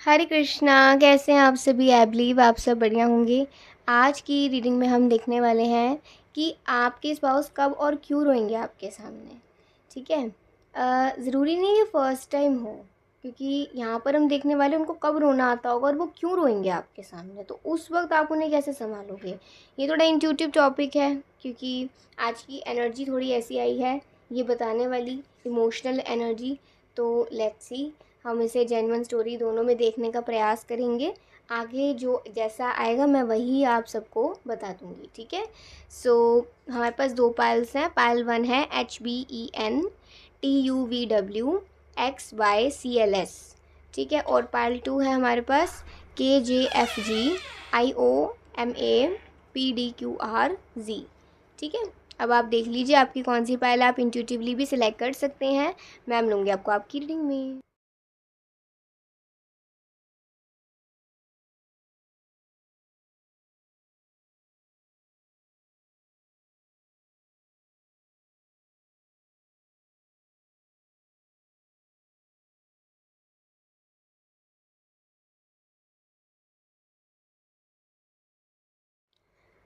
हरे कृष्णा। कैसे हैं आप सभी? आई बिलीव आप सब बढ़िया होंगे। आज की रीडिंग में हम देखने वाले हैं कि आपके स्पाउस कब और क्यों रोएंगे आपके सामने। ठीक है। ज़रूरी नहीं है फर्स्ट टाइम हो, क्योंकि यहाँ पर हम देखने वाले उनको कब रोना आता होगा और वो क्यों रोएंगे आपके सामने, तो उस वक्त आप उन्हें कैसे संभालोगे। ये थोड़ा इंट्यूटिव टॉपिक है, क्योंकि आज की एनर्जी थोड़ी ऐसी आई है, ये बताने वाली इमोशनल एनर्जी। तो लेट्स सी, हम इसे जेन्युइन स्टोरी दोनों में देखने का प्रयास करेंगे। आगे जो जैसा आएगा मैं वही आप सबको बता दूंगी। ठीक है। सो हमारे पास दो पाइल्स हैं। पाइल 1 है HBEN TUVW XYCLS। ठीक है। और पाइल 2 है हमारे पास KJFGIOMAPDQRZ। ठीक है। अब आप देख लीजिए आपकी कौन सी पाइल, आप इंट्यूटिवली भी सिलेक्ट कर सकते हैं। मैम लूँगी आपको आपकी रीडिंग में।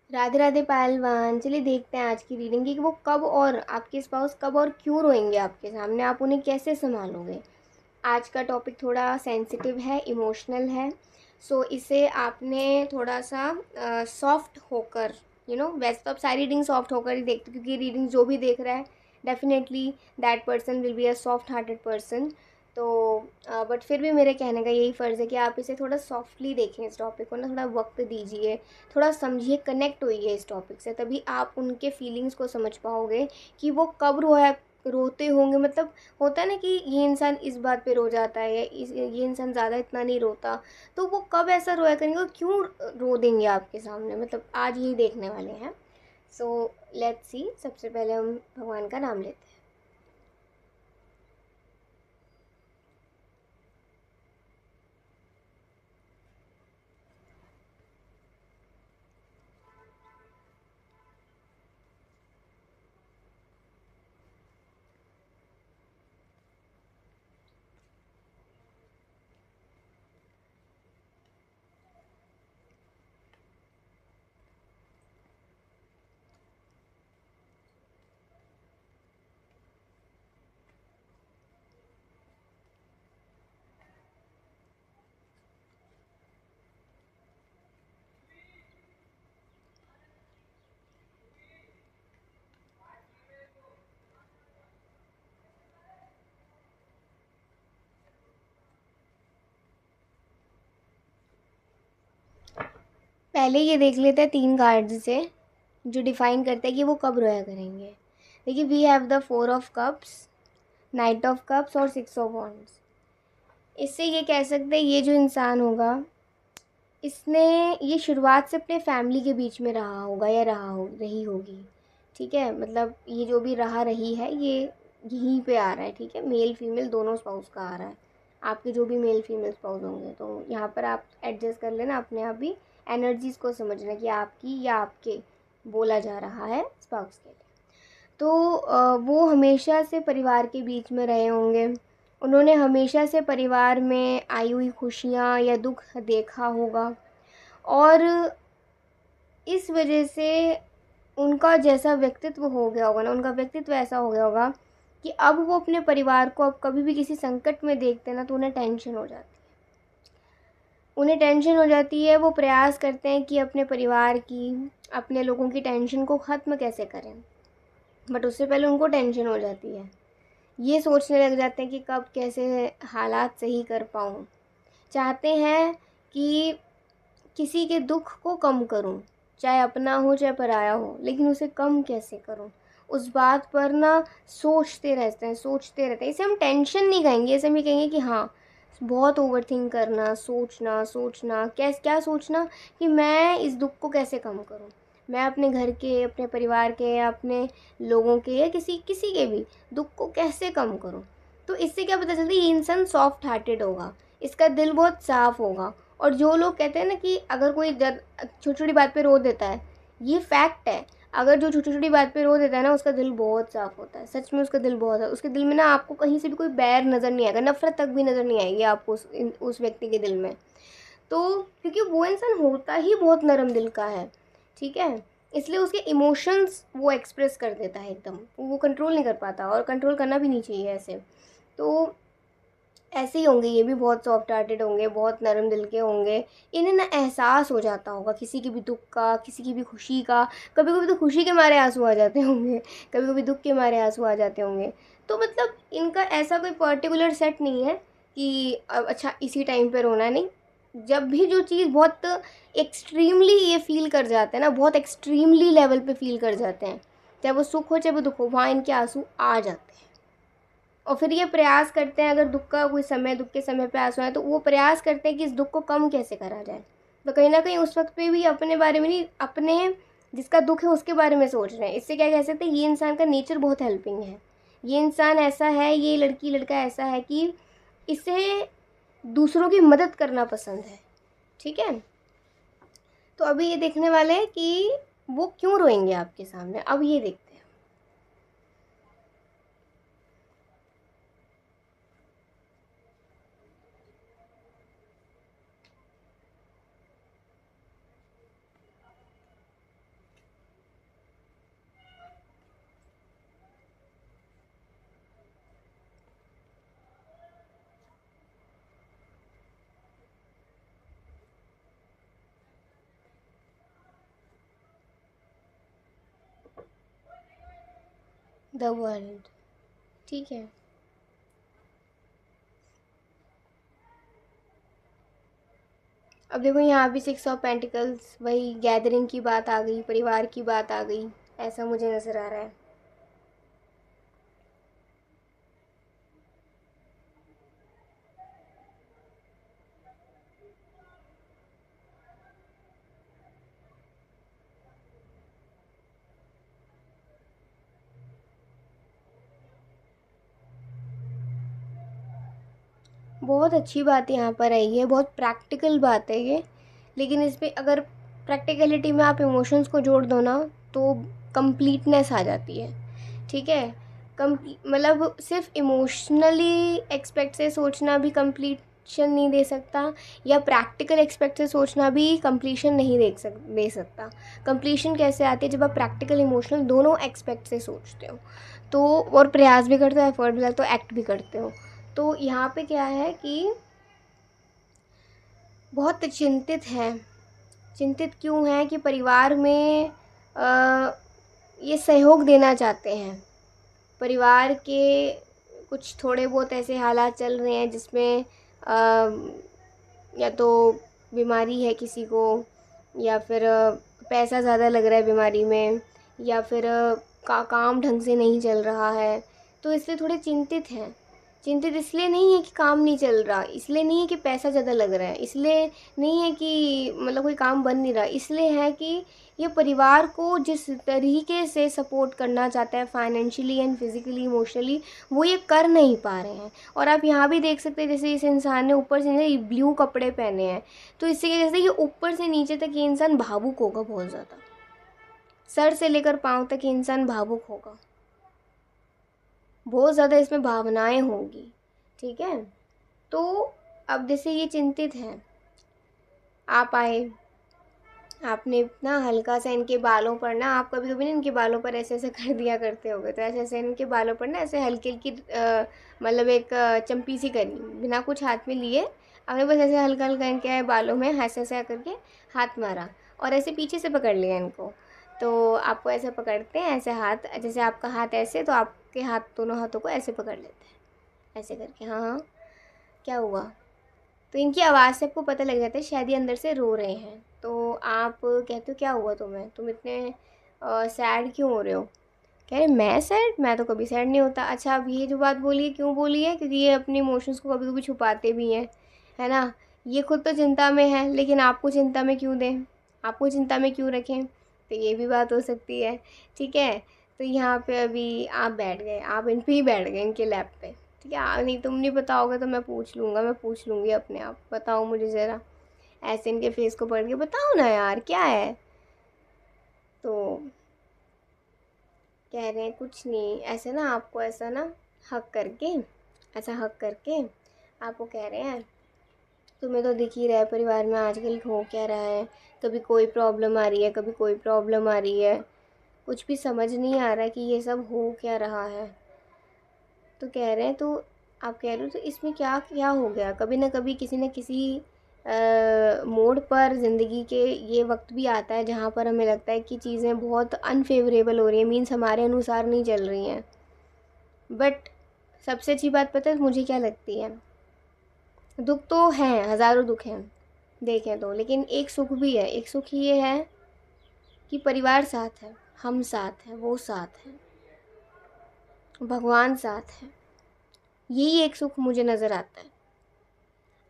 राधे राधे पहलवान। चलिए देखते हैं आज की रीडिंग की कि वो कब और आपके स्पाउस कब और क्यों रोएंगे आपके सामने, आप उन्हें कैसे संभालोगे। आज का टॉपिक थोड़ा सेंसिटिव है, इमोशनल है। सो इसे आपने थोड़ा सा सॉफ्ट होकर, वैसे तो आप सारी रीडिंग सॉफ्ट होकर ही देखते हो, क्योंकि रीडिंग जो भी देख रहा है definitely that person will be a soft hearted person. तो बट फिर भी मेरे कहने का यही फ़र्ज़ है कि आप इसे थोड़ा सॉफ्टली देखें, इस टॉपिक को ना थोड़ा वक्त दीजिए, थोड़ा समझिए, कनेक्ट होइए इस टॉपिक से, तभी आप उनके फीलिंग्स को समझ पाओगे कि वो कब रोते होंगे। मतलब होता है ना कि ये इंसान इस बात पे रो जाता है, या ये इंसान ज़्यादा इतना नहीं रोता, तो वो कब ऐसा रोया करेंगे और क्यों रो देंगे आपके सामने, मतलब आज यही देखने वाले हैं। So let's see. सबसे पहले हम भगवान का नाम लेते हैं। पहले ये देख लेते हैं 3 कार्ड से, जो डिफाइन करता है कि वो कब रोया करेंगे। देखिए, we have the 4 of cups, knight of cups और 6 ऑफ वॉन्ड्स। इससे ये कह सकते हैं ये जो इंसान होगा, इसने ये शुरुआत से अपने फैमिली के बीच में रहा होगा या रही होगी। ठीक है। मतलब ये जो भी रहा रही है, ये यहीं पे आ रहा है। ठीक है। मेल फीमेल दोनों स्पाउस का आ रहा है, आपके जो भी मेल फीमेल स्पाउस होंगे, तो यहाँ पर आप एडजस्ट कर लेना अपने आप भी, एनर्जीज़ को समझना कि आपकी या आपके बोला जा रहा है स्पाउस के लिए। तो वो हमेशा से परिवार के बीच में रहे होंगे, उन्होंने हमेशा से परिवार में आई हुई खुशियाँ या दुख देखा होगा, और इस वजह से उनका जैसा व्यक्तित्व हो गया होगा ना, उनका व्यक्तित्व ऐसा हो गया होगा कि अब वो अपने परिवार को अब कभी भी किसी संकट में देखते हैं ना, तो उन्हें टेंशन हो जाती है। उन्हें टेंशन हो जाती है, वो प्रयास करते हैं कि अपने परिवार की, अपने लोगों की टेंशन को ख़त्म कैसे करें, बट उससे पहले उनको टेंशन हो जाती है। ये सोचने लग जाते हैं कि कब कैसे हालात सही कर पाऊँ। चाहते हैं कि किसी के दुख को कम करूं, चाहे अपना हो चाहे पराया हो, लेकिन उसे कम कैसे करूं, उस बात पर ना सोचते रहते हैं। इसे हम टेंशन नहीं कहेंगे, इसे हम ये कहेंगे कि हाँ, बहुत ओवर थिंक करना, सोचना सोचना क्या सोचना कि मैं इस दुख को कैसे कम करूं, मैं अपने घर के, अपने परिवार के, या अपने लोगों के, या किसी किसी के भी दुख को कैसे कम करूं। तो इससे क्या पता चलता है, ये इंसान सॉफ्ट हार्टेड होगा, इसका दिल बहुत साफ़ होगा। और जो लोग कहते हैं ना कि अगर कोई छोटी छोटी बात पे रो देता है, ये फैक्ट है। अगर जो छोटी छोटी बात पे रो देता है ना, उसका दिल बहुत साफ़ होता है, सच में उसका दिल बहुत है, उसके दिल में ना आपको कहीं से भी कोई बैर नज़र नहीं आएगा, नफ़रत तक भी नज़र नहीं आएगी आपको उस व्यक्ति के दिल में। तो क्योंकि वो इंसान होता ही बहुत नरम दिल का है, ठीक है, इसलिए उसके इमोशंस वो एक्सप्रेस कर देता है एकदम, वो कंट्रोल नहीं कर पाता, और कंट्रोल करना भी नहीं चाहिए ऐसे। तो ऐसे ही होंगे ये भी, बहुत सॉफ्ट हार्टेड होंगे, बहुत नरम दिल के होंगे। इन्हें ना एहसास हो जाता होगा किसी की भी दुख का, किसी की भी खुशी का। कभी कभी तो खुशी के मारे आंसू आ जाते होंगे, कभी कभी दुख के मारे आंसू आ जाते होंगे। तो मतलब इनका ऐसा कोई पर्टिकुलर सेट नहीं है कि अच्छा इसी टाइम पे रोना, नहीं। जब भी जो चीज़ बहुत एक्सट्रीमली ये फील कर जाते हैं ना, बहुत एक्सट्रीमली लेवल पे फील कर जाते हैं, चाहे वो सुख हो चाहे वो दुख हो, वहाँ इनके आंसू आ जाते हैं। और फिर ये प्रयास करते हैं, अगर दुख का कोई समय, दुख के समय पे आंसू आए, तो वो प्रयास करते हैं कि इस दुख को कम कैसे करा जाए। तो कहीं ना कहीं उस वक्त पे भी अपने बारे में नहीं, अपने जिसका दुख है उसके बारे में सोच रहे हैं। इससे क्या कह सकते हैं, ये इंसान का नेचर बहुत हेल्पिंग है, ये इंसान ऐसा है, ये लड़की लड़का ऐसा है कि इसे दूसरों की मदद करना पसंद है, ठीक है। तो अभी ये देखने वाले हैं कि वो क्यों रोएंगे आपके सामने, अब ये देखते हैं। द वर्ल्ड, ठीक है। अब देखो यहाँ भी 6 ऑफ पेंटिकल्स, वही गैदरिंग की बात आ गई, परिवार की बात आ गई, ऐसा मुझे नज़र आ रहा है। बहुत अच्छी बात यहाँ पर आई है, बहुत प्रैक्टिकल बात है ये। लेकिन इसमें अगर प्रैक्टिकलिटी में आप इमोशंस को जोड़ दो ना, तो कंप्लीटनेस आ जाती है, ठीक है। कम मतलब सिर्फ इमोशनली एक्सपेक्ट से सोचना भी कंप्लीशन नहीं दे सकता, या प्रैक्टिकल एक्सपेक्ट से सोचना भी कंप्लीशन नहीं दे सकता। कंप्लीशन कैसे आती है, जब आप प्रैक्टिकल इमोशनल दोनों एक्सपेक्ट से सोचते हो, तो और प्रयास भी करते हो, एफर्ट भी लगता हो, एक्ट भी करते हो। तो यहाँ पे क्या है कि बहुत चिंतित हैं। चिंतित क्यों हैं कि परिवार में ये सहयोग देना चाहते हैं। परिवार के कुछ थोड़े बहुत ऐसे हालात चल रहे हैं जिसमें या तो बीमारी है किसी को, या फिर पैसा ज़्यादा लग रहा है बीमारी में, या फिर काम ढंग से नहीं चल रहा है, तो इसलिए थोड़े चिंतित हैं। चिंतित इसलिए नहीं है कि काम नहीं चल रहा, इसलिए नहीं है कि पैसा ज़्यादा लग रहा है, इसलिए नहीं है कि मतलब कोई काम बन नहीं रहा, इसलिए है कि ये परिवार को जिस तरीके से सपोर्ट करना चाहता है फाइनेंशियली एंड फिज़िकली इमोशनली, वो ये कर नहीं पा रहे हैं। और आप यहाँ भी देख सकते हैं, जैसे इस इंसान ने ऊपर से ब्लू कपड़े पहने हैं, तो इससे क्या कहते हैं, ये ऊपर से नीचे तक ये इंसान भावुक होगा बहुत ज़्यादा, सर से लेकर पाँव तक ये इंसान भावुक होगा, बहुत ज़्यादा इसमें भावनाएं होंगी, ठीक है। तो अब जैसे ये चिंतित हैं, आप आए, आपने ना हल्का सा इनके बालों पर ना, आप कभी कभी ना इनके बालों पर ऐसे ऐसे कर दिया करते होगे, तो ऐसे ऐसे इनके बालों पर ना ऐसे हल्की हल्की मतलब एक चम्पी सी करी, बिना कुछ हाथ में लिए आपने बस ऐसे हल्का हल्का इनके बालों में ऐसे ऐसे करके हाथ मारा, और ऐसे पीछे से पकड़ लिया इनको। तो आपको ऐसे पकड़ते हैं, ऐसे हाथ, जैसे आपका हाथ ऐसे, तो आपके हाथ, दोनों हाथों को ऐसे पकड़ लेते हैं, ऐसे करके। हाँ हाँ, क्या हुआ? तो इनकी आवाज़ से आपको पता लग जाता है शायद ये अंदर से रो रहे हैं। तो आप कहते हो क्या हुआ तुम्हें, तुम इतने सैड क्यों हो रहे हो? कह रहे मैं सैड, मैं तो कभी सैड नहीं होता। अच्छा, अब ये जो बात बोली है क्यों बोली है? क्योंकि ये अपने इमोशंस को कभी कभी छुपाते भी हैं, है ना। ये खुद तो चिंता में है, लेकिन आपको चिंता में क्यों दें, आपको चिंता में क्यों रखें? तो ये भी बात हो सकती है, ठीक है। तो यहाँ पे अभी आप बैठ गए, आप इन पे ही बैठ गए, इनके लैब पे, ठीक है। नहीं, तुम नहीं बताओगे तो मैं पूछ लूँगा, मैं पूछ लूँगी अपने आप, बताओ मुझे ज़रा। ऐसे इनके फेस को पकड़ के बताओ ना यार, क्या है? तो कह रहे हैं कुछ नहीं, ऐसे ना आपको ऐसा ना हक करके, ऐसा हक करके आपको कह रहे हैं तुम्हें तो दिख ही रहा है परिवार में आजकल हो क्या रहा है, कभी कोई प्रॉब्लम आ रही है, कभी कोई प्रॉब्लम आ रही है, कुछ भी समझ नहीं आ रहा कि ये सब हो क्या रहा है। तो कह रहे हैं तो आप कह रहे हो तो इसमें क्या क्या हो गया, कभी ना कभी किसी न किसी मोड़ पर ज़िंदगी के ये वक्त भी आता है जहाँ पर हमें लगता है कि चीज़ें बहुत अनफेवरेबल हो रही हैं, मीन्स हमारे अनुसार नहीं चल रही हैं। बट सबसे अच्छी बात पता है मुझे क्या लगती है, दुख तो हैं, हज़ारों दुख हैं देखें तो, लेकिन एक सुख भी है। एक सुख ये है कि परिवार साथ है, हम साथ हैं, वो साथ हैं, भगवान साथ है। यही एक सुख मुझे नज़र आता है।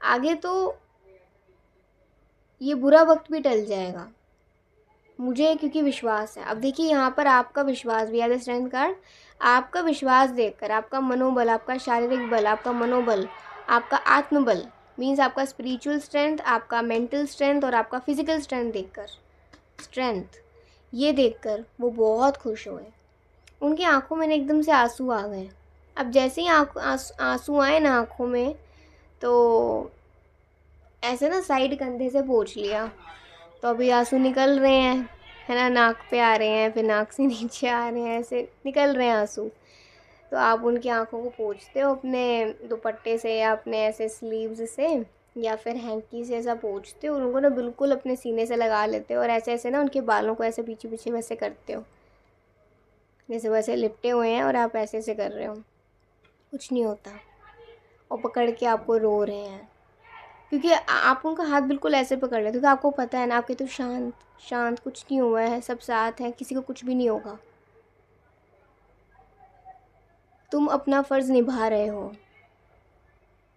आगे तो ये बुरा वक्त भी टल जाएगा मुझे, क्योंकि विश्वास है। अब देखिए यहाँ पर आपका विश्वास भी है, स्ट्रेंथ कार्ड, आपका विश्वास देखकर, आपका मनोबल, आपका शारीरिक बल, आपका मनोबल, आपका आत्मबल, मीन्स आपका स्पिरिचुअल स्ट्रेंथ, आपका मेंटल स्ट्रेंथ और आपका फिजिकल स्ट्रेंथ देखकर, स्ट्रेंथ ये देखकर वो बहुत खुश हुए। उनकी आंखों में एकदम से आंसू आ गए। अब जैसे ही आंसू आए ना आंखों में, तो ऐसे ना साइड कंधे से पोंछ लिया, तो अभी आंसू निकल रहे हैं, है ना, नाक पे आ रहे हैं, फिर नाक से नीचे आ रहे हैं, ऐसे निकल रहे हैं आंसू। तो आप उनकी आंखों को पोंछते हो अपने दुपट्टे से या अपने ऐसे स्लीव्स से या फिर हैंकी से, ऐसा पोंछते हो और उनको ना बिल्कुल अपने सीने से लगा लेते हो और ऐसे ऐसे ना उनके बालों को ऐसे पीछे पीछे वैसे करते हो, जैसे वैसे लिपटे हुए हैं और आप ऐसे ऐसे कर रहे हो, कुछ नहीं होता, और पकड़ के आपको रो रहे हैं, क्योंकि आप उनका हाथ बिल्कुल ऐसे पकड़ लेते हो, क्योंकि आपको पता है ना आपके तो शांत शांत, कुछ नहीं हुआ है, सब साथ हैं, किसी को कुछ भी नहीं होगा, तुम अपना फ़र्ज़ निभा रहे हो,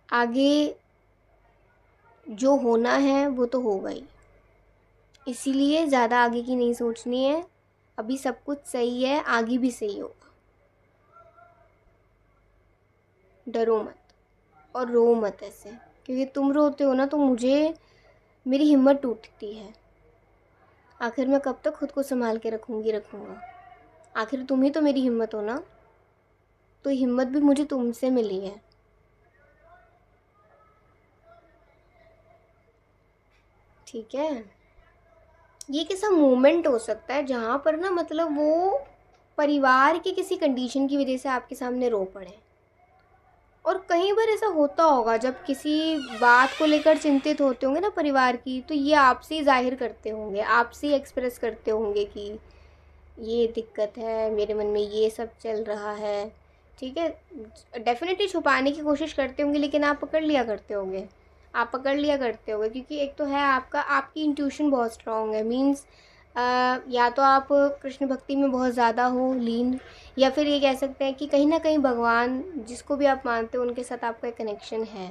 आगे जो होना है वो तो होगा ही, इसीलिए ज़्यादा आगे की नहीं सोचनी है, अभी सब कुछ सही है, आगे भी सही होगा, डरो मत और रो मत ऐसे, क्योंकि तुम रोते हो ना तो मुझे, मेरी हिम्मत टूटती है, आखिर मैं कब तक खुद को संभाल के रखूँगा, आखिर तुम ही तो मेरी हिम्मत हो ना, तो हिम्मत भी मुझे तुमसे मिली है। ठीक है, ये कैसा मोमेंट हो सकता है जहाँ पर ना मतलब वो परिवार की किसी कंडीशन की वजह से आपके सामने रो पड़े, और कई बार ऐसा होता होगा जब किसी बात को लेकर चिंतित होते होंगे ना परिवार की, तो ये आपसे ही जाहिर करते होंगे, आपसे ही एक्सप्रेस करते होंगे कि ये दिक्कत है, मेरे मन में ये सब चल रहा है। ठीक है, डेफिनेटली छुपाने की कोशिश करते होंगे, लेकिन आप पकड़ लिया करते होंगे, आप पकड़ लिया करते होंगे, क्योंकि एक तो है आपका, आपकी इंट्यूशन बहुत स्ट्रांग है, मीन्स या तो आप कृष्ण भक्ति में बहुत ज़्यादा हो लीन, या फिर ये कह सकते हैं कि कहीं ना कहीं भगवान जिसको भी आप मानते हो उनके साथ आपका एक कनेक्शन है।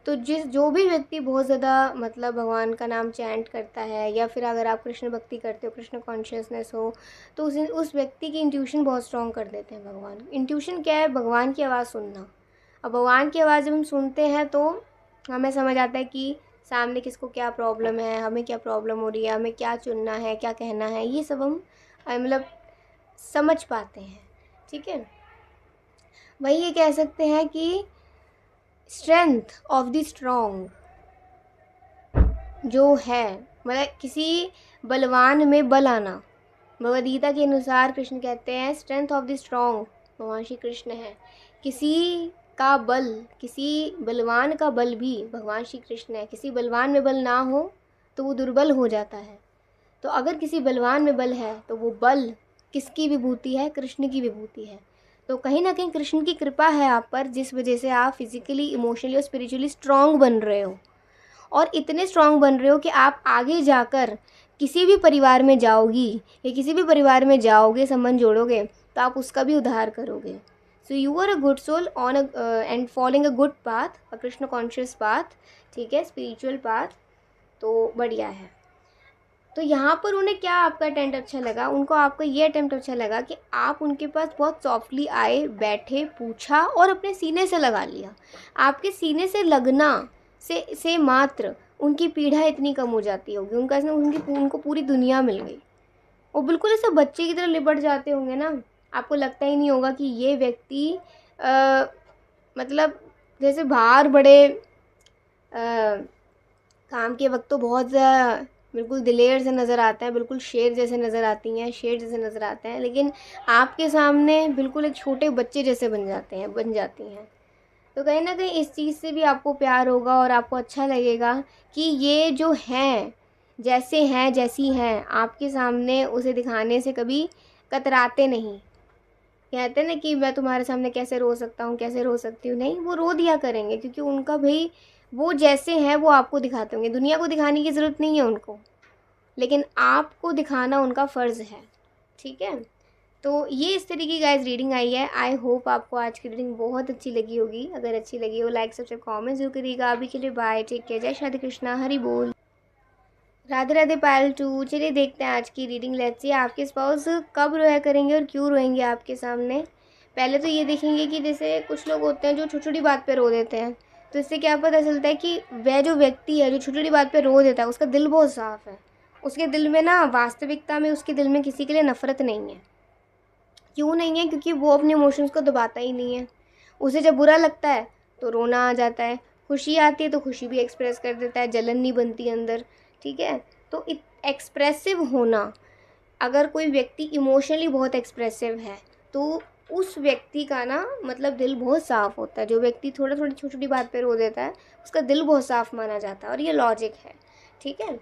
तो जो भी व्यक्ति बहुत ज़्यादा मतलब भगवान का नाम चैंट करता है, या फिर अगर आप कृष्ण भक्ति करते हो, कृष्ण कॉन्शियसनेस हो, तो उस व्यक्ति की इंट्यूशन बहुत स्ट्रॉन्ग कर देते हैं भगवान। इंट्यूशन क्या है? भगवान की आवाज़ सुनना। अब भगवान की आवाज़ जब हम सुनते हैं तो हमें समझ आता है कि सामने किसको क्या प्रॉब्लम है, हमें क्या प्रॉब्लम हो रही है, हमें क्या चुनना है, क्या कहना है, ये सब हम मतलब समझ पाते हैं। ठीक है, वही ये कह सकते हैं कि स्ट्रेंथ ऑफ द स्ट्रॉन्ग जो है, मतलब किसी बलवान में बल आना, भगवद गीता के अनुसार कृष्ण कहते हैं स्ट्रेंथ ऑफ द स्ट्रॉन्ग भगवान श्री कृष्ण है। किसी का बल, किसी बलवान का बल भी भगवान श्री कृष्ण है। किसी बलवान में बल ना हो तो वो दुर्बल हो जाता है, तो अगर किसी बलवान में बल है तो वो बल किसकी विभूति है? कृष्ण की विभूति है। तो कहीं ना कहीं कृष्ण की कृपा है आप पर, जिस वजह से आप फिजिकली, इमोशनली और स्पिरिचुअली स्ट्रांग बन रहे हो, और इतने स्ट्रांग बन रहे हो कि आप आगे जाकर किसी भी परिवार में जाओगी या किसी भी परिवार में जाओगे, संबंध जोड़ोगे, तो आप उसका भी उद्धार करोगे। So you are a good soul on and following a good path, a Krishna conscious path, ठीक है, स्पिरिचुअल पाथ, तो बढ़िया है। तो यहाँ पर उन्हें क्या आपका अटेम्प्ट अच्छा लगा? उनको आपका ये अटेम्प्ट अच्छा लगा कि आप उनके पास बहुत सॉफ्टली आए, बैठे, पूछा और अपने सीने से लगा लिया। आपके सीने से लगना से मात्र उनकी पीड़ा इतनी कम हो जाती होगी, उनको पूरी दुनिया मिल गई। वो बिल्कुल ऐसे बच्चे की तरह लिपट जाते होंगे ना आपको लगता ही नहीं होगा कि ये व्यक्ति मतलब जैसे बाहर बड़े काम के वक्त तो बहुत बिल्कुल दिलेर से नज़र आता है, बिल्कुल शेर जैसे नज़र आती हैं, शेर जैसे नज़र आते हैं, लेकिन आपके सामने बिल्कुल एक छोटे बच्चे जैसे बन जाती हैं। तो कहीं ना कहीं इस चीज़ से भी आपको प्यार होगा और आपको अच्छा लगेगा कि ये जो हैं, जैसे हैं, जैसी हैं, आपके सामने उसे दिखाने से कभी कतराते नहीं। कहते हैं ना कि मैं तुम्हारे सामने कैसे रो सकता हूँ, कैसे रो सकती हूँ, नहीं, वो रो दिया करेंगे, क्योंकि उनका भाई वो जैसे हैं वो आपको दिखाते होंगे। दुनिया को दिखाने की ज़रूरत नहीं है उनको, लेकिन आपको दिखाना उनका फ़र्ज़ है। ठीक है, तो ये इस तरीके की गाइस रीडिंग आई है। आई होप आपको आज की रीडिंग बहुत अच्छी लगी होगी। अगर अच्छी लगी हो लाइक सब्सक्राइब कमेंट जरूर करिएगा। अभी के लिए बाय, टेक केयर, जय श्री कृष्णा, हरि बोल, राधे राधे पायल टू। चलिए देखते हैं आज की रीडिंग। लेट्स सी आपके स्पाउस कब रोया करेंगे और क्यों रोएंगे आपके सामने। पहले तो ये देखेंगे कि जैसे कुछ लोग होते हैं जो छोटी छोटी बात पे रो देते हैं, तो इससे क्या पता चलता है कि वह जो व्यक्ति है जो छोटी छोटी बात पे रो देता है उसका दिल बहुत साफ़ है। उसके दिल में ना, वास्तविकता में उसके दिल में किसी के लिए नफ़रत नहीं है। क्यों नहीं है? क्योंकि वो अपने इमोशंस को दबाता ही नहीं है। उसे जब बुरा लगता है तो रोना आ जाता है, खुशी आती है तो खुशी भी एक्सप्रेस कर देता है, जलन नहीं बनती अंदर। ठीक है, तो एक्सप्रेसिव होना, अगर कोई व्यक्ति इमोशनली बहुत एक्सप्रेसिव है तो उस व्यक्ति का ना मतलब दिल बहुत साफ़ होता है। जो व्यक्ति थोड़ा थोड़ी छोटी छोटी बात पे रो देता है उसका दिल बहुत साफ़ माना जाता है, और ये लॉजिक है। ठीक है,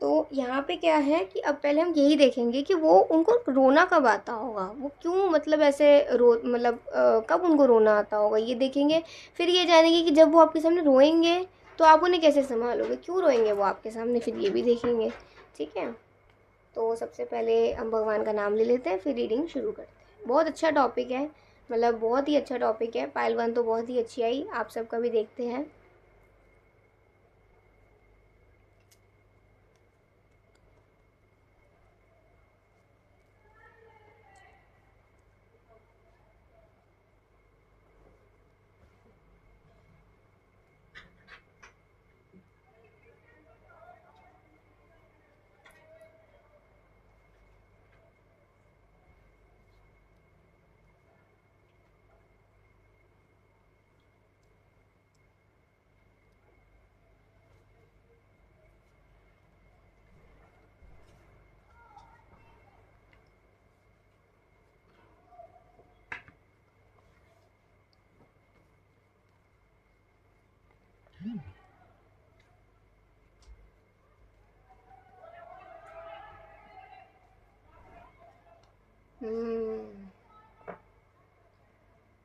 तो यहाँ पे क्या है कि अब पहले हम यही देखेंगे कि वो उनको रोना कब आता होगा, वो क्यों मतलब ऐसे रो मतलब कब उनको रोना आता होगा, ये देखेंगे। फिर ये जानेंगे कि जब वो आपके सामने रोएंगे तो आप उन्हें कैसे संभालोगे, क्यों रोएंगे वो आपके सामने, फिर ये भी देखेंगे। ठीक है, तो सबसे पहले हम भगवान का नाम ले लेते हैं, फिर रीडिंग शुरू करते हैं। बहुत अच्छा टॉपिक है, मतलब बहुत ही अच्छा टॉपिक है। पाइल 1 तो बहुत ही अच्छी आई, आप सबका भी देखते हैं।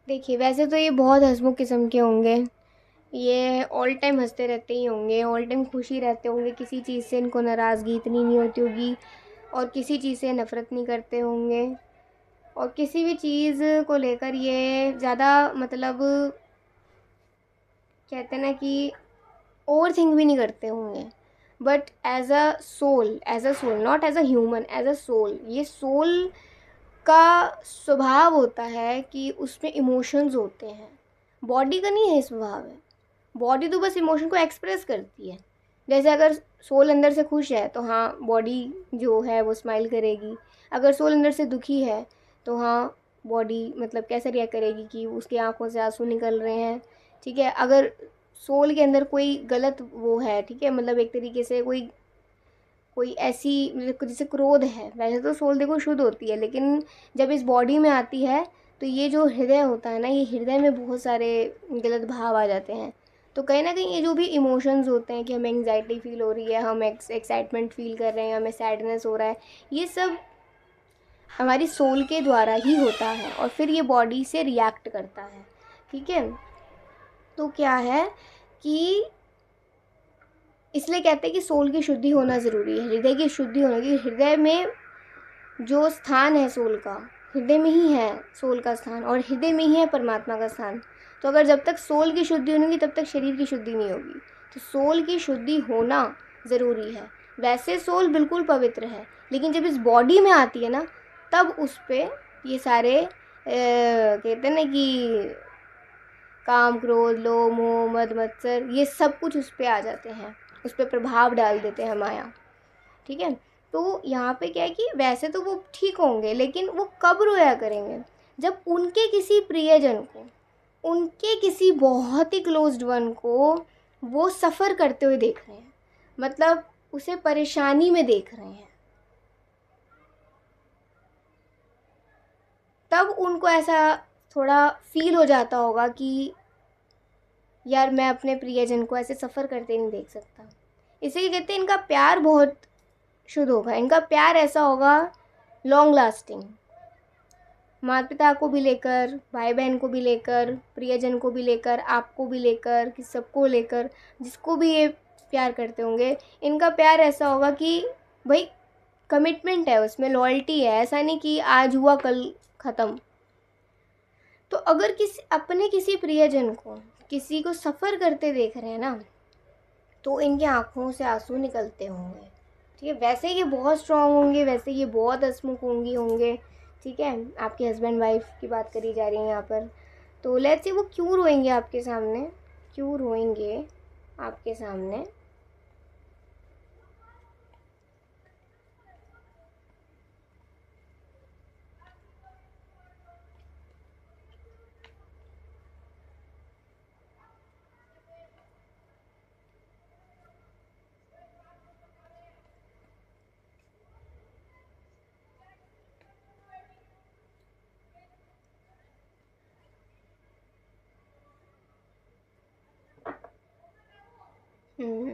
देखिए, वैसे तो ये बहुत हंसमुख किस्म के होंगे, ये ऑल टाइम हंसते रहते ही होंगे, ऑल टाइम खुशी रहते होंगे, किसी चीज़ से इनको नाराज़गी इतनी नहीं होती होगी, और किसी चीज़ से नफ़रत नहीं करते होंगे, और किसी भी चीज़ को लेकर ये ज़्यादा मतलब कहते हैं ना कि ओवर थिंक भी नहीं करते होंगे। But as a soul, not as a human, as a soul, ये सोल का स्वभाव होता है कि उसमें इमोशंस होते हैं। बॉडी का नहीं है स्वभाव है, बॉडी तो बस इमोशन को एक्सप्रेस करती है। जैसे अगर सोल अंदर से खुश है तो हाँ बॉडी जो है वो स्माइल करेगी, अगर सोल अंदर से दुखी है तो हाँ बॉडी मतलब कैसे रिएक्ट करेगी कि उसकी आंखों से आंसू निकल रहे हैं। ठीक है, अगर सोल के अंदर कोई गलत वो है, ठीक है, मतलब एक तरीके से कोई कोई ऐसी मतलब जैसे क्रोध है, वैसे तो सोल देखो शुद्ध होती है, लेकिन जब इस बॉडी में आती है तो ये जो हृदय होता है ना, ये हृदय में बहुत सारे गलत भाव आ जाते हैं। तो कहीं ना कहीं ये जो भी इमोशंस होते हैं कि हमें एंग्जाइटी फील हो रही है, हम एक्साइटमेंट फील कर रहे हैं, हमें सैडनेस हो रहा है, ये सब हमारी सोल के द्वारा ही होता है, और फिर ये बॉडी से रिएक्ट करता है। ठीक है, तो क्या है कि इसलिए कहते हैं कि सोल की शुद्धि होना ज़रूरी है, हृदय की शुद्धि होना, क्योंकि हृदय में जो स्थान है सोल का, हृदय में ही है सोल का स्थान, और हृदय में ही है परमात्मा का स्थान। तो अगर जब तक सोल की शुद्धि नहीं होगी तब तक शरीर की शुद्धि नहीं होगी। तो सोल की शुद्धि होना ज़रूरी है। वैसे सोल बिल्कुल पवित्र है, लेकिन जब इस बॉडी में आती है ना, तब उस पर ये सारे कहते हैं ना कि काम, क्रोध, लोभ, मोह, मद, मत्सर, ये सब कुछ उस पर आ जाते हैं, उस पर प्रभाव डाल देते हैं माया। ठीक है, तो यहाँ पे क्या है कि वैसे तो वो ठीक होंगे, लेकिन वो कब रोया करेंगे? जब उनके किसी प्रियजन को, उनके किसी बहुत ही क्लोज्ड वन को वो सफ़र करते हुए देख रहे हैं, मतलब उसे परेशानी में देख रहे हैं, तब उनको ऐसा थोड़ा फील हो जाता होगा कि यार मैं अपने प्रियजन को ऐसे सफ़र करते नहीं देख सकता। इसीलिए कहते हैं इनका प्यार बहुत शुद्ध होगा, इनका प्यार ऐसा होगा लॉन्ग लास्टिंग, माता पिता को भी लेकर, भाई बहन को भी लेकर, प्रियजन को भी लेकर, आपको भी लेकर, कि सबको लेकर, जिसको भी ये प्यार करते होंगे, इनका प्यार ऐसा होगा कि भाई कमिटमेंट है उसमें, लॉयल्टी है, ऐसा नहीं कि आज हुआ कल ख़त्म। तो अगर किसी प्रियजन को, किसी को सफ़र करते देख रहे हैं ना, तो इनकी आँखों से आंसू निकलते होंगे। ठीक है, वैसे ये बहुत स्ट्रांग होंगे, वैसे ये बहुत हंसमुख होंगे। ठीक है, आपके हस्बैंड वाइफ की बात करी जा रही है यहाँ पर। तो लेट्स से वो क्यों रोएंगे आपके सामने, क्यों रोएंगे आपके सामने? हम्म।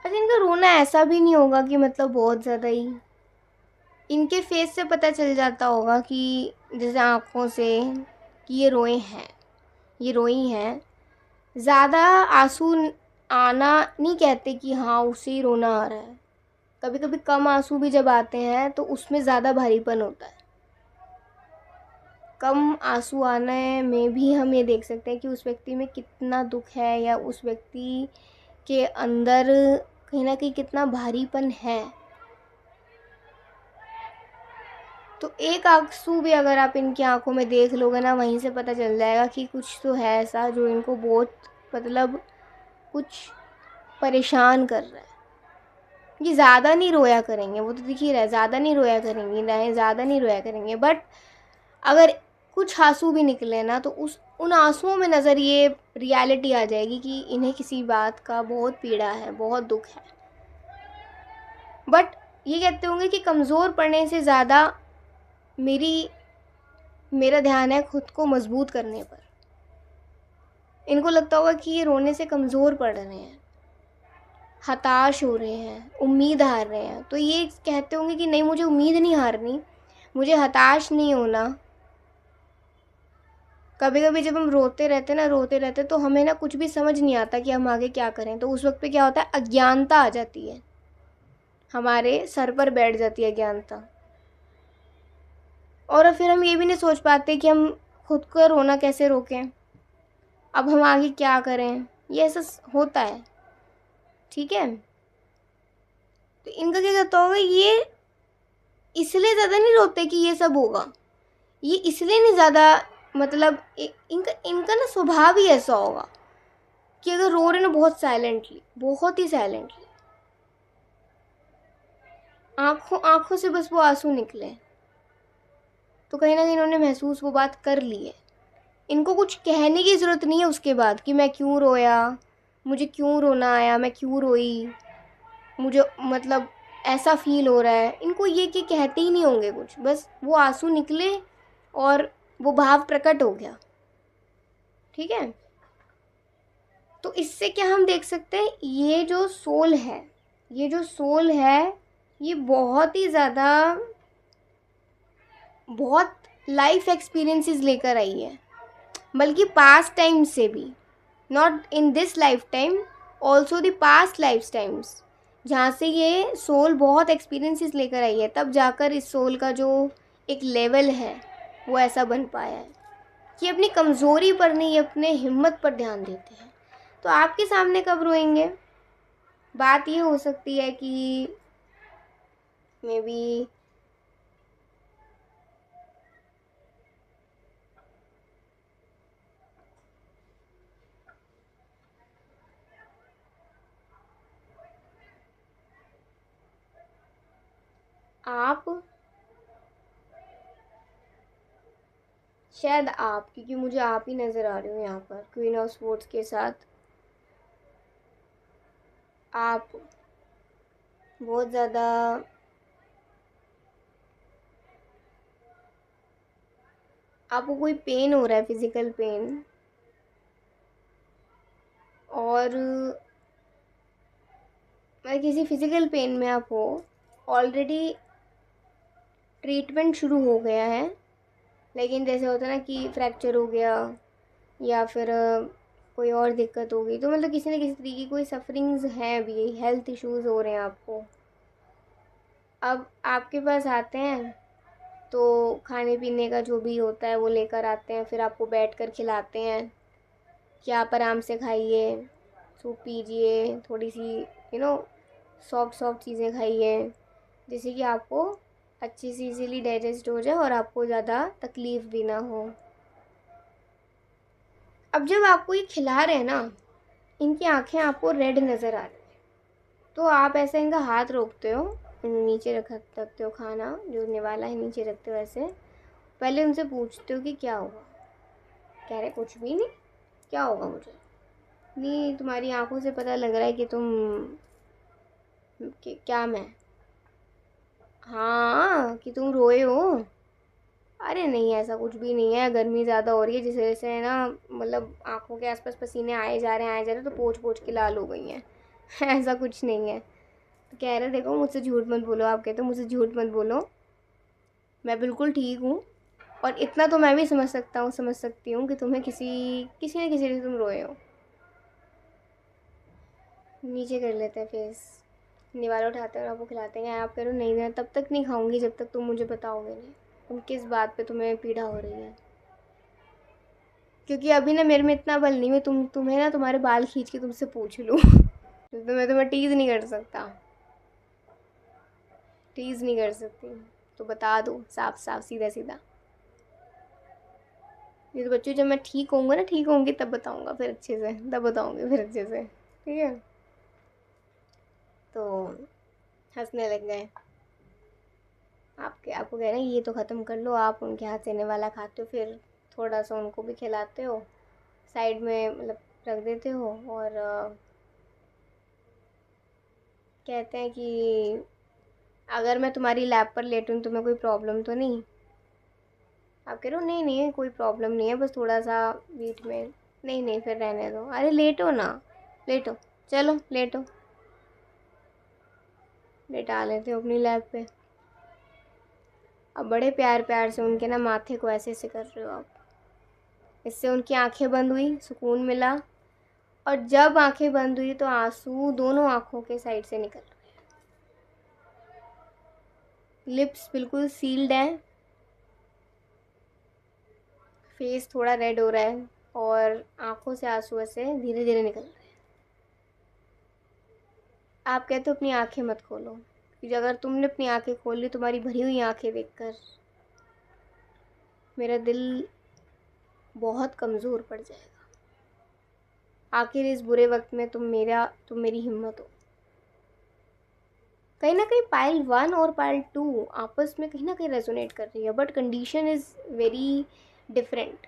अच्छा, इनका रोना ऐसा भी नहीं होगा कि मतलब बहुत ज़्यादा ही, इनके फेस से पता चल जाता होगा कि जैसे आँखों से कि ये रोए हैं, ये रोई हैं। ज़्यादा आंसू आना नहीं कहते कि हाँ उसे ही रोना आ रहा है, कभी कभी कम आंसू भी जब आते हैं तो उसमें ज़्यादा भारीपन होता है। कम आंसू आने में भी हम ये देख सकते हैं कि उस व्यक्ति में कितना दुख है, या उस व्यक्ति के अंदर कहीं ना कहीं कितना भारीपन है। तो एक आंसू भी अगर आप इनकी आंखों में देख लोगे ना, वहीं से पता चल जाएगा कि कुछ तो है ऐसा जो इनको बहुत, मतलब कुछ परेशान कर रहा है। ये ज़्यादा नहीं रोया करेंगे, वो तो दिख ही रहा है, ज़्यादा नहीं रोया करेंगी ना, ज़्यादा नहीं रोया करेंगे, बट अगर कुछ आंसू भी निकले ना, तो उन आंसुओं में नज़र ये रियलिटी आ जाएगी कि इन्हें किसी बात का बहुत पीड़ा है, बहुत दुख है। बट ये कहते होंगे कि कमज़ोर पड़ने से ज़्यादा मेरा ध्यान है खुद को मजबूत करने पर। इनको लगता होगा कि ये रोने से कमज़ोर पड़ रहे हैं, हताश हो रहे हैं, उम्मीद हार रहे हैं, तो ये कहते होंगे कि नहीं, मुझे उम्मीद नहीं हारनी, मुझे हताश नहीं होना। कभी कभी जब हम रोते रहते तो हमें ना कुछ भी समझ नहीं आता कि हम आगे क्या करें, तो उस वक्त पे क्या होता है, अज्ञानता आ जाती है, हमारे सर पर बैठ जाती है अज्ञानता, और फिर हम ये भी नहीं सोच पाते कि हम खुद को रोना कैसे रोकें, अब हम आगे क्या करें, ये ऐसा होता है। ठीक है, तो इनका क्या कहता होगा, ये इसलिए ज़्यादा नहीं रोते कि ये सब होगा, ये इसलिए नहीं ज़्यादा, मतलब इनका इनका ना स्वभाव ही ऐसा होगा कि अगर रो रहे ना बहुत साइलेंटली, बहुत ही साइलेंटली, आँखों आँखों से बस वो आंसू निकले, तो कहीं ना कहीं इन्होंने महसूस वो बात कर ली है। इनको कुछ कहने की ज़रूरत नहीं है उसके बाद कि मैं क्यों रोया, मुझे क्यों रोना आया, मैं क्यों रोई, मुझे मतलब ऐसा फील हो रहा है। इनको ये कि कहते ही नहीं होंगे कुछ, बस वो आंसू निकले और वो भाव प्रकट हो गया। ठीक है, तो इससे क्या हम देख सकते हैं, ये जो सोल है, ये जो सोल है, ये बहुत ही ज़्यादा, बहुत लाइफ एक्सपीरियंसेस लेकर आई है, बल्कि पास्ट टाइम से भी, not in this life time, also the past life times, जहाँ से ये सोल बहुत एक्सपीरियंसेस लेकर आई है, तब जाकर इस सोल का जो एक लेवल है वो ऐसा बन पाया है कि अपनी कमज़ोरी पर नहीं, अपने हिम्मत पर ध्यान देते हैं। तो आपके सामने कब रोएंगे? बात ये हो सकती है कि मे बी आप, शायद आप, क्योंकि मुझे आप ही नज़र आ रहे हो यहाँ पर क्वीन ऑफ स्पोर्ट्स के साथ। आप बहुत ज़्यादा आपको कोई पेन हो रहा है, फिज़िकल पेन, और मतलब किसी फिज़िकल पेन में आप हो, ऑलरेडी ट्रीटमेंट शुरू हो गया है, लेकिन जैसे होता है ना कि फ्रैक्चर हो गया या फिर कोई और दिक्कत हो गई, तो मतलब किसी न किसी तरीके की कोई सफरिंग्स हैं, अभी हेल्थ इश्यूज़ हो रहे हैं आपको। अब आपके पास आते हैं तो खाने पीने का जो भी होता है वो लेकर आते हैं, फिर आपको बैठ कर खिलाते हैं कि आप आराम से खाइए, सूप पीजिए, थोड़ी सी सॉफ्ट सॉफ्ट चीज़ें खाइए, जिससे कि आपको अच्छी सी इजीली डाइजेस्ट हो जाए और आपको ज़्यादा तकलीफ़ भी ना हो। अब जब आपको ये खिला रहे हैं ना, इनकी आंखें आपको रेड नज़र आ रही है, तो आप ऐसे इनका हाथ रोकते हो, नीचे रखते हो, खाना जो निवाला है नीचे रखते हो, ऐसे पहले उनसे पूछते हो कि क्या होगा। कह रहे कुछ भी नहीं, क्या होगा मुझे नहीं, तुम्हारी आंखों से पता लग रहा है कि क्या मैं, हाँ कि तुम रोए हो। अरे नहीं, ऐसा कुछ भी नहीं है, गर्मी ज़्यादा हो रही है जिस वजह से ना, मतलब आंखों के आसपास पसीने आए जा रहे तो पोंछ पोंछ के लाल हो गई हैं। ऐसा कुछ नहीं है। तो कह रहे देखो मुझसे झूठ मत बोलो, आप कहते हो मुझसे झूठ मत बोलो, मैं बिल्कुल ठीक हूँ, और इतना तो मैं भी समझ सकती हूँ कि तुम्हें किसी किसी न किसी से तुम रोए हो। नीचे कर लेते हैं फेस, निवाला उठाते हैं और आपको खिलाते हैं। आप कह रहे हो नहीं, मैं तब तक नहीं खाऊंगी जब तक तुम मुझे बताओगे नहीं तुम किस बात पे तुम्हें पीड़ा हो रही है, क्योंकि अभी ना मेरे में इतना बल नहीं है तुम्हें ना तुम्हारे बाल खींच के तुमसे पूछ लूँ। तो मैं टीज़ नहीं कर सकता, टीज़ नहीं कर सकती, तो बता दो साफ साफ सीधा सीधा। ये तो बच्चों, जब मैं ठीक होऊंगा ना, ठीक होंगी तब बताऊंगा फिर अच्छे से, तब बताऊंगी फिर अच्छे से, ठीक है। तो हंसने लग गए। आपको कह रहे हैं ये तो ख़त्म कर लो, आप उनके हाथ से वाला खाते हो, फिर थोड़ा सा उनको भी खिलाते हो, साइड में मतलब रख देते हो, और कहते हैं कि अगर मैं तुम्हारी लैब पर लेटूँ तुम्हें कोई प्रॉब्लम तो नहीं। आप कह रहे हो नहीं नहीं कोई प्रॉब्लम नहीं है, बस थोड़ा सा बीच में, नहीं नहीं फिर रहने दो, अरे लेटो ना, लेटो, चलो लेटो, लेटा लेते हो अपनी लैब पे। अब बड़े प्यार प्यार से उनके ना माथे को ऐसे ऐसे कर रहे हो आप, इससे उनकी आंखें बंद हुई, सुकून मिला, और जब आंखें बंद हुई तो आंसू दोनों आंखों के साइड से निकल रहे हैं, लिप्स बिल्कुल सील्ड है, फेस थोड़ा रेड हो रहा है, और आंखों से आंसू ऐसे धीरे धीरे निकल रहे हैं। आप कहते हो अपनी आंखें मत खोलो, क्योंकि अगर तुमने अपनी आंखें खोल ली, तुम्हारी भरी हुई आंखें देखकर मेरा दिल बहुत कमज़ोर पड़ जाएगा। आखिर इस बुरे वक्त में तुम मेरी हिम्मत हो। कहीं ना कहीं पाइल 1 और पाइल 2 आपस में कहीं ना कहीं रेजोनेट कर रही है, but condition is very different.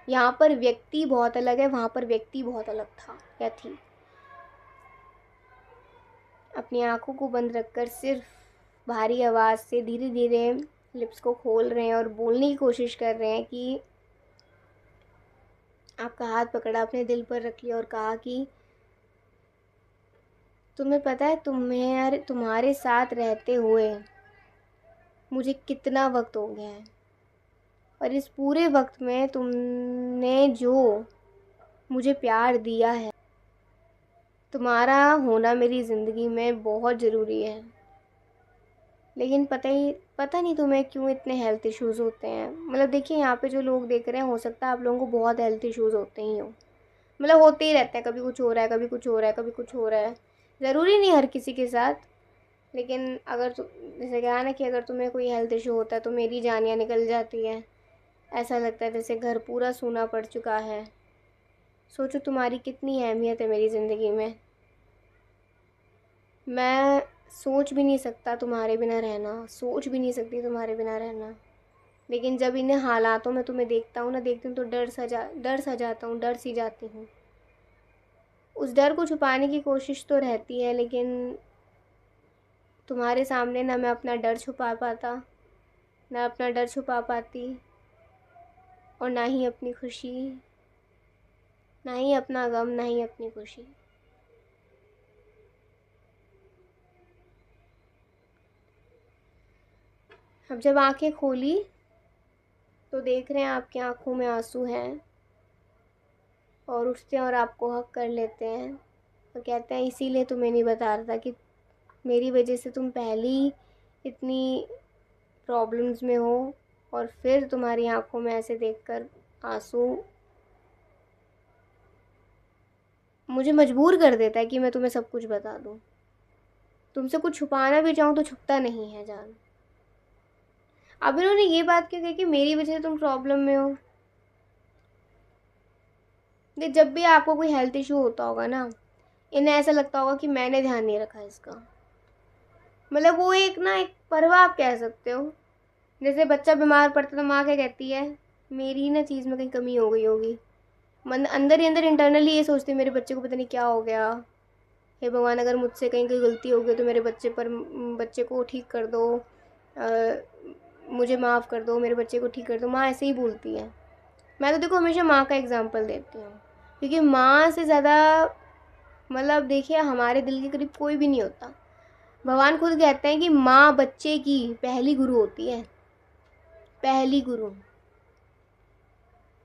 यहाँ पर व्यक्ति बहुत अलग है, वहाँ पर व्यक्ति बहुत अलग था या थी। अपनी आंखों को बंद रखकर सिर्फ भारी आवाज़ से धीरे धीरे लिप्स को खोल रहे हैं और बोलने की कोशिश कर रहे हैं कि आपका हाथ पकड़ा, अपने दिल पर रख लिया और कहा कि तुम्हें पता है तुम्हारे साथ रहते हुए मुझे कितना वक्त हो गया है, और इस पूरे वक्त में तुमने जो मुझे प्यार दिया है, तुम्हारा होना मेरी ज़िंदगी में बहुत ज़रूरी है। लेकिन पता नहीं तुम्हें क्यों इतने हेल्थ इश्यूज़ होते हैं। मतलब देखिए यहाँ पे जो लोग देख रहे हैं, हो सकता है आप लोगों को बहुत हेल्थ इश्यूज़ होते ही हो, मतलब होते ही रहते हैं, कभी कुछ हो रहा है, कभी कुछ हो रहा है, कभी कुछ हो रहा है, ज़रूरी नहीं हर किसी के साथ। लेकिन अगर जैसे कहा ना कि अगर तुम्हें कोई हेल्थ इशू होता है तो मेरी जानियाँ निकल जाती है, ऐसा लगता है जैसे घर पूरा सूना पड़ चुका है। सोचो तुम्हारी कितनी अहमियत है मेरी ज़िंदगी में। मैं सोच भी नहीं सकता तुम्हारे बिना रहना, सोच भी नहीं सकती तुम्हारे बिना रहना। लेकिन जब इन्हें हालातों में तुम्हें देखता हूँ ना, देखती हूँ तो डर सा जाता हूँ, डर सी जाती हूँ। उस डर को छुपाने की कोशिश तो रहती है, लेकिन तुम्हारे सामने ना मैं अपना डर छुपा पाता, ना अपना डर छुपा पाती, और ना ही अपनी खुशी, ना ही अपना गम, ना ही अपनी खुशी। अब जब आंखें खोली तो देख रहे हैं आपकी आंखों में आंसू हैं, और उठते हैं और आपको हक कर लेते हैं और कहते हैं इसीलिए तुम्हें नहीं बता रहा था कि मेरी वजह से तुम पहली इतनी प्रॉब्लम्स में हो, और फिर तुम्हारी आंखों में ऐसे देखकर आंसू मुझे मजबूर कर देता है कि मैं तुम्हें सब कुछ बता दूं। तुमसे कुछ छुपाना भी चाहूँ तो छुपता नहीं है जान। अब इन्होंने ये बात क्यों कही कि मेरी वजह से तुम प्रॉब्लम में हो? जब भी आपको कोई हेल्थ इशू होता होगा ना, इन्हें ऐसा लगता होगा कि मैंने ध्यान नहीं रखा इसका। मतलब वो एक ना, एक परवाह आप कह सकते हो। जैसे बच्चा बीमार पड़ता तो माँ क्या कहती है, मेरी ना चीज़ में कहीं कमी हो गई होगी। मन अंदर ही अंदर इंटरनली ये सोचती है मेरे बच्चे को पता नहीं क्या हो गया, हे भगवान अगर मुझसे कहीं कोई गलती हो गई तो मेरे बच्चे को ठीक कर दो, मुझे माफ़ कर दो, मेरे बच्चे को ठीक कर दो। माँ ऐसे ही बोलती है। मैं तो देखो हमेशा माँ का एग्जाम्पल देती हूँ, क्योंकि माँ से ज़्यादा मतलब देखिए हमारे दिल के करीब कोई भी नहीं होता। भगवान खुद कहते हैं कि माँ बच्चे की पहली गुरु होती है, पहली गुरु।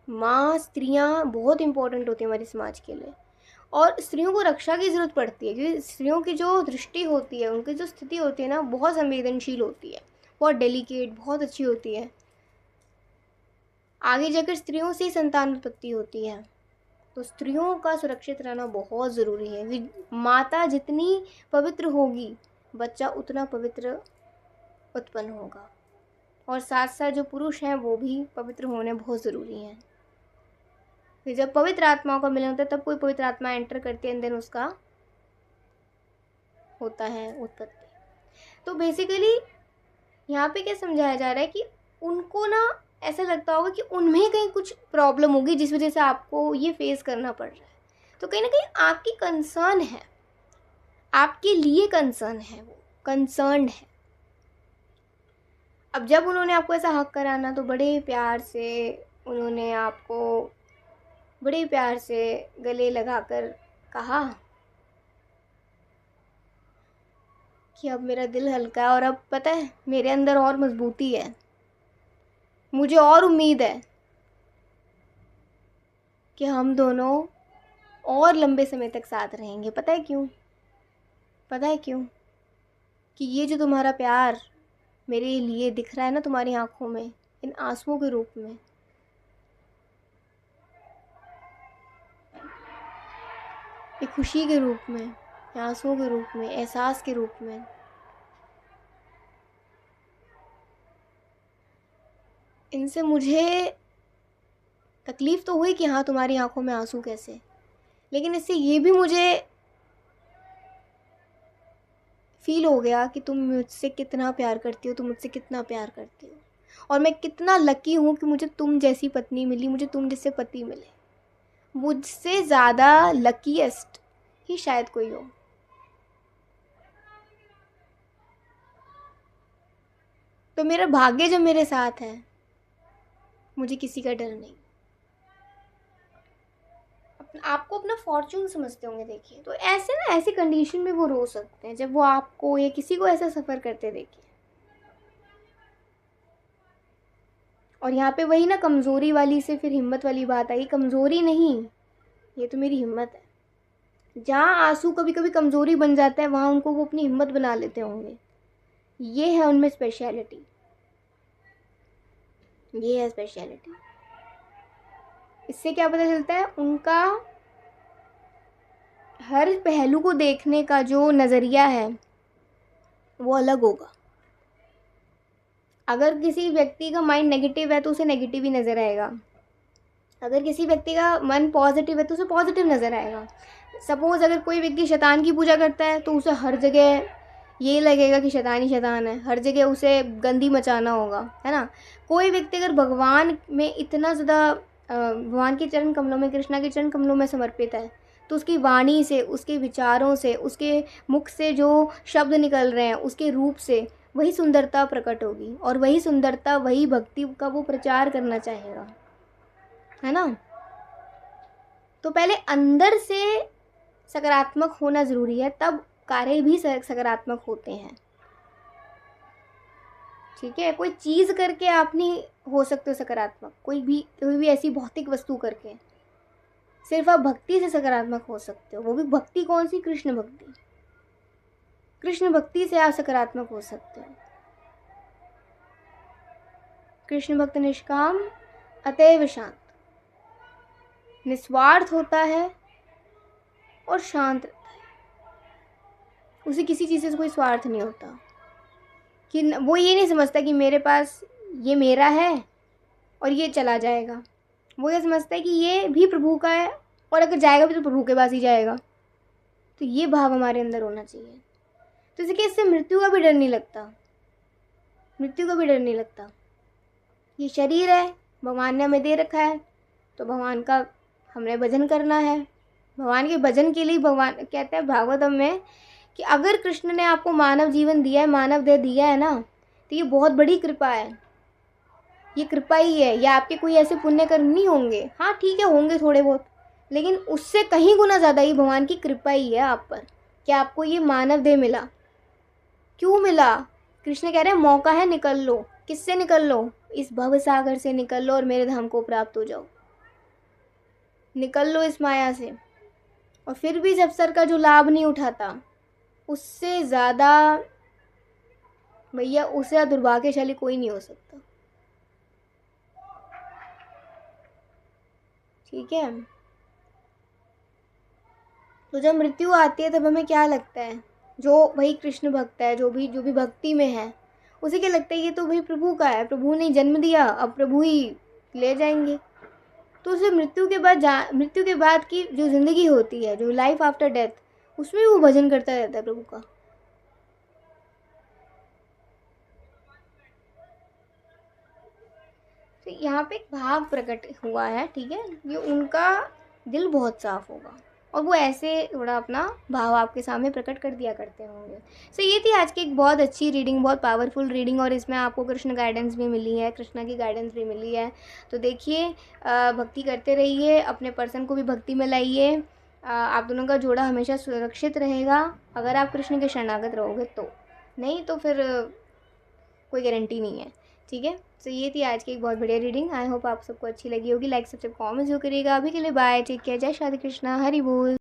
माँ, स्त्रियाँ बहुत इम्पोर्टेंट होती हैं हमारे समाज के लिए, और स्त्रियों को रक्षा की ज़रूरत पड़ती है, क्योंकि स्त्रियों की जो दृष्टि होती है, उनकी जो स्थिति होती है ना, बहुत संवेदनशील होती है, बहुत डेलिकेट, बहुत अच्छी होती है। आगे जाकर स्त्रियों से ही संतान उत्पत्ति होती है, तो स्त्रियों का सुरक्षित रहना बहुत ज़रूरी है। माता जितनी पवित्र होगी, बच्चा उतना पवित्र उत्पन्न होगा, और साथ साथ जो पुरुष हैं वो भी पवित्र होने बहुत ज़रूरी हैं। फिर जब पवित्र आत्माओं का मिलन होता है तब कोई पवित्र आत्मा एंटर करती है, एंड देन उसका होता है उत्पत्ति। तो बेसिकली यहाँ पे क्या समझाया जा रहा है कि उनको ना ऐसा लगता होगा कि उनमें कहीं कुछ प्रॉब्लम होगी जिस वजह से आपको ये फेस करना पड़ रहा है। तो कहीं ना कहीं आपकी कंसर्न है, आपके लिए कंसर्न है, वो कंसर्न्ड है। अब जब उन्होंने आपको ऐसा हक कराना तो बड़े प्यार से उन्होंने आपको बड़े प्यार से गले लगाकर कहा कि अब मेरा दिल हल्का है, और अब पता है मेरे अंदर और मजबूती है, मुझे और उम्मीद है कि हम दोनों और लंबे समय तक साथ रहेंगे। पता है क्यों? पता है क्यों? कि ये जो तुम्हारा प्यार मेरे लिए दिख रहा है ना तुम्हारी आंखों में, इन आंसुओं के रूप में, एक खुशी के रूप में, आंसुओं के रूप में, एहसास के रूप में, इनसे मुझे तकलीफ़ तो हुई कि हाँ तुम्हारी आंखों में आंसू कैसे, लेकिन इससे ये भी मुझे फील हो गया कि तुम मुझसे कितना प्यार करती हो, तुम मुझसे कितना प्यार करती हो, और मैं कितना लकी हूँ कि मुझे तुम जैसी पत्नी मिली, मुझे तुम जैसे पति मिले। मुझसे ज़्यादा लकीएस्ट ही शायद कोई हो। तो मेरा भाग्य जो मेरे साथ है, मुझे किसी का डर नहीं। आपको अपना फॉर्चून समझते होंगे। देखिए तो ऐसे ना, ऐसी कंडीशन में वो रो सकते हैं जब वो आपको या किसी को ऐसा सफ़र करते देखिए। और यहाँ पे वही ना कमज़ोरी वाली से फिर हिम्मत वाली बात आई। कमज़ोरी नहीं, ये तो मेरी हिम्मत है। जहाँ आंसू कभी कभी कमज़ोरी बन जाता है, वहाँ उनको वो अपनी हिम्मत बना लेते होंगे। ये है उनमें स्पेशलिटी, ये है स्पेशलिटी। इससे क्या पता चलता है, उनका हर पहलू को देखने का जो नज़रिया है वो अलग होगा। अगर किसी व्यक्ति का माइंड नेगेटिव है तो उसे नेगेटिव ही नज़र आएगा, अगर किसी व्यक्ति का मन पॉजिटिव है तो उसे पॉजिटिव नज़र आएगा। सपोज़ अगर कोई व्यक्ति शैतान की पूजा करता है तो उसे हर जगह ये लगेगा कि शैतान ही शैतान है, हर जगह उसे गंदी मचाना होगा, है ना। कोई व्यक्ति अगर भगवान में इतना ज़्यादा भगवान के चरण कमलों में, कृष्णा के चरण कमलों में समर्पित है, तो उसकी वाणी से, उसके विचारों से, उसके मुख से जो शब्द निकल रहे हैं, उसके रूप से वही सुंदरता प्रकट होगी, और वही सुंदरता, वही भक्ति का वो प्रचार करना चाहेगा, है ना। तो पहले अंदर से सकारात्मक होना ज़रूरी है, तब कार्य भी सकारात्मक होते हैं, ठीक है। कोई चीज़ करके आप नहीं हो सकते हो सकारात्मक, कोई भी ऐसी भौतिक वस्तु करके, सिर्फ आप भक्ति से सकारात्मक हो सकते हो। वो भी भक्ति कौन सी? कृष्ण भक्ति। कृष्ण भक्ति से आप सकारात्मक हो सकते हो। कृष्ण भक्त निष्काम अतएव शांत, निस्वार्थ होता है और शांत रहता है, उसे किसी चीज़ से कोई स्वार्थ नहीं होता, कि वो ये नहीं समझता कि मेरे पास ये मेरा है और ये चला जाएगा। वो ये समझता है कि ये भी प्रभु का है, और अगर जाएगा भी तो प्रभु के पास ही जाएगा। तो ये भाव हमारे अंदर होना चाहिए। तो इससे मृत्यु का भी डर नहीं लगता, मृत्यु का भी डर नहीं लगता। ये शरीर है, भगवान ने हमें दे रखा है, तो भगवान का हमने भजन करना है। भगवान के भजन के लिए भगवान कहते हैं भागवतम में कि अगर कृष्ण ने आपको मानव जीवन दिया है, मानव देह दिया है ना, तो ये बहुत बड़ी कृपा है, ये कृपा ही है। या आपके कोई ऐसे पुण्य कर्म नहीं होंगे, हाँ ठीक है होंगे थोड़े बहुत, लेकिन उससे कहीं गुना ज़्यादा ही भगवान की कृपा ही है आप पर, कि आपको ये मानव देह मिला। क्यों मिला? कृष्ण कह रहे हैं मौका है, निकल लो। किससे निकल लो? इस भव सागर से निकल लो और मेरे धाम को प्राप्त हो जाओ। निकल लो इस माया से। और फिर भी इस अवसर का जो लाभ नहीं उठाता, उससे ज़्यादा भैया, उससे दुर्भाग्यशाली कोई नहीं हो सकता, ठीक है। तो जब मृत्यु आती है तब हमें क्या लगता है? जो भाई कृष्ण भक्त है, जो भी भक्ति में है, उसे क्या लगता है ये तो भाई प्रभु का है, प्रभु ने जन्म दिया, अब प्रभु ही ले जाएंगे। तो उसे मृत्यु के बाद की जो ज़िंदगी होती है, जो लाइफ आफ्टर डेथ, उसमें वो भजन करता रहता है प्रभु का। तो यहाँ पे एक भाव प्रकट हुआ है, ठीक है। ये उनका दिल बहुत साफ होगा और वो ऐसे थोड़ा अपना भाव आपके सामने प्रकट कर दिया करते होंगे। सो ये थी आज की एक बहुत अच्छी रीडिंग, बहुत पावरफुल रीडिंग, और इसमें आपको कृष्ण गाइडेंस भी मिली है, कृष्णा की गाइडेंस भी मिली है। तो देखिए, भक्ति करते रहिए, अपने पर्सन को भी भक्ति में लाइए। आप दोनों का जोड़ा हमेशा सुरक्षित रहेगा अगर आप कृष्ण के शरणागत रहोगे तो, नहीं तो फिर कोई गारंटी नहीं है, ठीक है। तो ये थी आज की एक बहुत बढ़िया रीडिंग। आई होप आप सबको अच्छी लगी होगी। लाइक सब्सक्राइब कमेंट जो करिएगा। अभी के लिए बाय, टेक केयर, जय श्री कृष्णा, हरि बोल।